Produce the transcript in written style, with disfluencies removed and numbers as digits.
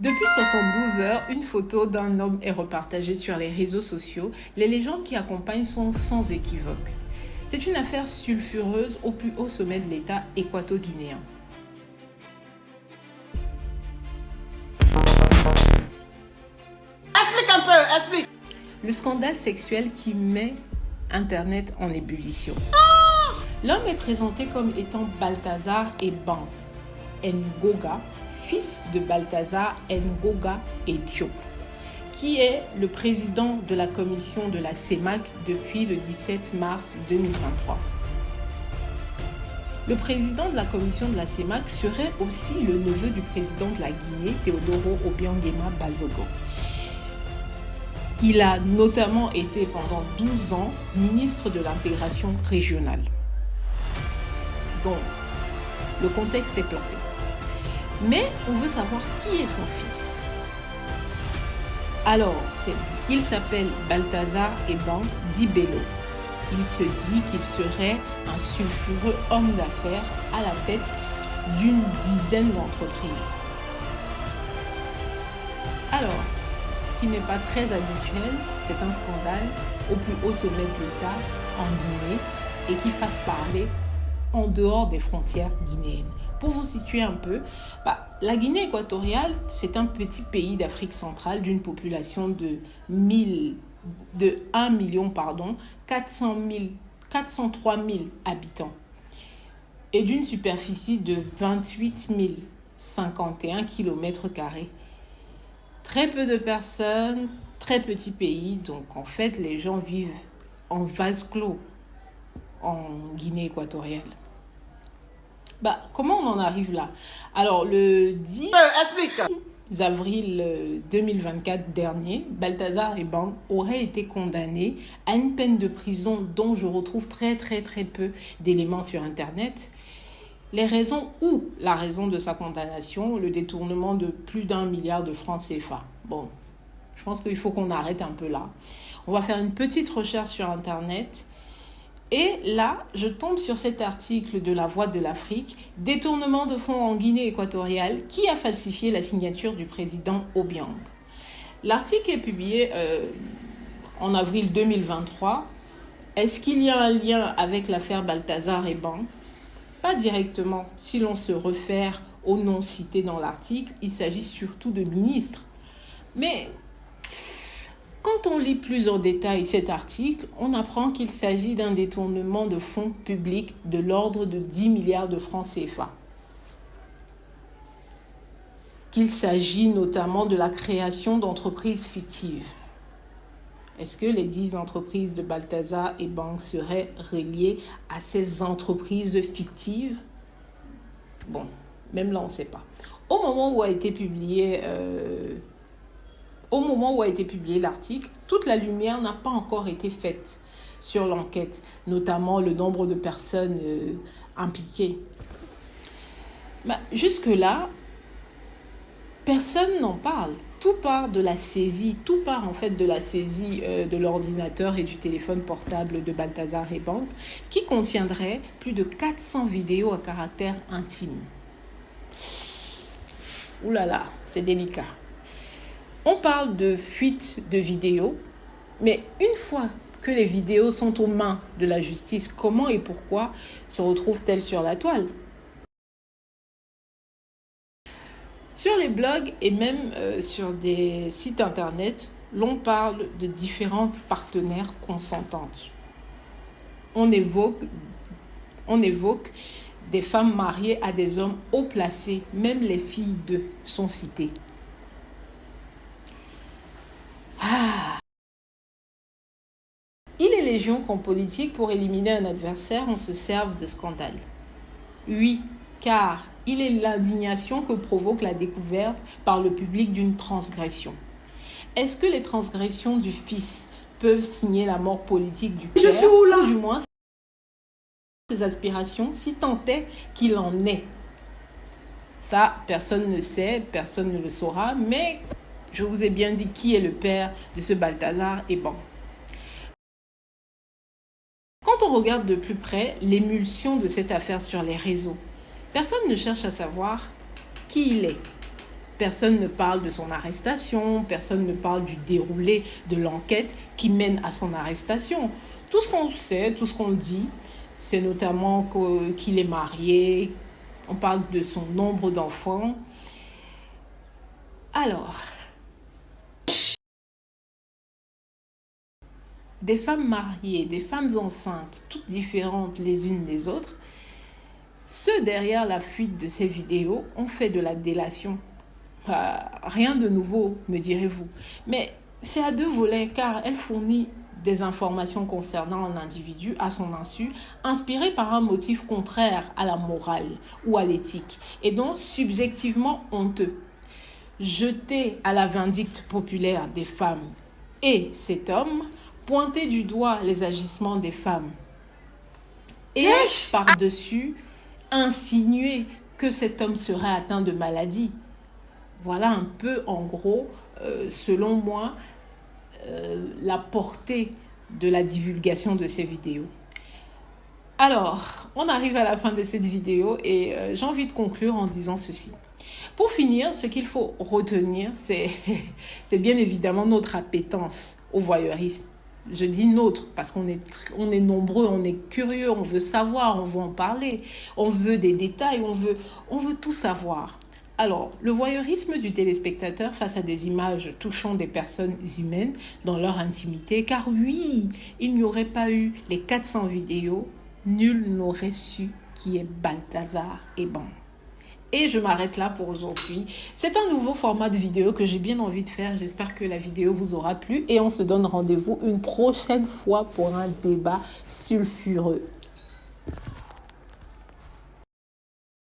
Depuis 72 heures, une photo d'un homme est repartagée sur les réseaux sociaux. Les légendes qui accompagnent sont sans équivoque. C'est une affaire sulfureuse au plus haut sommet de l'État équato-guinéen. Explique un peu, explique. Le scandale sexuel qui met Internet en ébullition. L'homme est présenté comme étant Balthazar Ebang Ngoga, fils de Balthazar Ngoga et Diop, qui est le président de la commission de la CEMAC depuis le 17 mars 2023. Le président de la commission de la CEMAC serait aussi le neveu du président de la Guinée, Teodoro Obiang Nguema Bazogo. Il a notamment été pendant 12 ans ministre de l'intégration régionale. Donc, le contexte est planté. Mais on veut savoir qui est son fils. Alors, il s'appelle Balthazar Ebang Dibello. Il se dit qu'il serait un sulfureux homme d'affaires à la tête d'une dizaine d'entreprises. Alors, ce qui n'est pas très habituel, c'est un scandale au plus haut sommet de l'État en Guinée et qui fasse parler en dehors des frontières guinéennes. Pour vous situer un peu, la Guinée équatoriale, c'est un petit pays d'Afrique centrale d'une population de 1 million 403 000 habitants et d'une superficie de 28 051 km². Très peu de personnes, très petit pays, donc en fait les gens vivent en vase clos en Guinée équatoriale. Comment on en arrive là? Alors, le 10 avril 2024 dernier, Balthazar Ebang aurait été condamné à une peine de prison dont je retrouve très peu d'éléments sur Internet. La raison de sa condamnation, le détournement de plus d'1 milliard de francs CFA. Bon, je pense qu'il faut qu'on arrête un peu là. On va faire une petite recherche sur Internet. Et là, je tombe sur cet article de La Voix de l'Afrique, détournement de fonds en Guinée équatoriale, qui a falsifié la signature du président Obiang. L'article est publié en avril 2023. Est-ce qu'il y a un lien avec l'affaire Balthazar Ebang? Pas directement. Si l'on se réfère au nom cité dans l'article, il s'agit surtout de ministres. Mais quand on lit plus en détail cet article, on apprend qu'il s'agit d'un détournement de fonds publics de l'ordre de 10 milliards de francs CFA. Qu'il s'agit notamment de la création d'entreprises fictives. Est-ce que les 10 entreprises de Balthazar Ebang seraient reliées à ces entreprises fictives? Bon, même là, on ne sait pas. Au moment où a été publié l'article, toute la lumière n'a pas encore été faite sur l'enquête, notamment le nombre de personnes impliquées. Jusque-là, personne n'en parle. Tout part de la saisie de l'ordinateur et du téléphone portable de Balthazar Ebang, qui contiendrait plus de 400 vidéos à caractère intime. Ouh là là, c'est délicat. On parle de fuite de vidéos, mais une fois que les vidéos sont aux mains de la justice, comment et pourquoi se retrouvent-elles sur la toile? Sur les blogs et même sur des sites internet, l'on parle de différentes partenaires consentantes. On évoque des femmes mariées à des hommes haut placés, même les filles d'eux sont citées. Il est légion qu'en politique, pour éliminer un adversaire, on se serve de scandale. Oui, car il est l'indignation que provoque la découverte par le public d'une transgression. Est-ce que les transgressions du fils peuvent signer la mort politique du père, ou du moins ses aspirations, si tant est qu'il en est? Ça, personne ne sait, personne ne le saura, mais je vous ai bien dit qui est le père de ce Balthazar Ebang. Quand on regarde de plus près l'émulsion de cette affaire sur les réseaux, personne ne cherche à savoir qui il est. Personne ne parle de son arrestation, personne ne parle du déroulé de l'enquête qui mène à son arrestation. Tout ce qu'on sait, tout ce qu'on dit, c'est notamment qu'il est marié, on parle de son nombre d'enfants. Alors, des femmes mariées, des femmes enceintes, toutes différentes les unes des autres, ceux derrière la fuite de ces vidéos ont fait de la délation. Rien de nouveau, me direz-vous. Mais c'est à deux volets, car elle fournit des informations concernant un individu à son insu, inspirées par un motif contraire à la morale ou à l'éthique, et donc subjectivement honteux. Jeter à la vindicte populaire des femmes et cet homme, pointer du doigt les agissements des femmes et par-dessus insinuer que cet homme serait atteint de maladie. Voilà un peu, en gros, selon moi, la portée de la divulgation de ces vidéos. Alors, on arrive à la fin de cette vidéo et j'ai envie de conclure en disant ceci. Pour finir, ce qu'il faut retenir, c'est bien évidemment notre appétence au voyeurisme. Je dis nôtre parce qu'on est nombreux, on est curieux, on veut savoir, on veut en parler, on veut des détails, on veut tout savoir. Alors, le voyeurisme du téléspectateur face à des images touchant des personnes humaines dans leur intimité, car oui, il n'y aurait pas eu les 400 vidéos, nul n'aurait su qui est Balthazar Ebang. Et je m'arrête là pour aujourd'hui. C'est un nouveau format de vidéo que j'ai bien envie de faire. J'espère que la vidéo vous aura plu et on se donne rendez-vous une prochaine fois pour un débat sulfureux.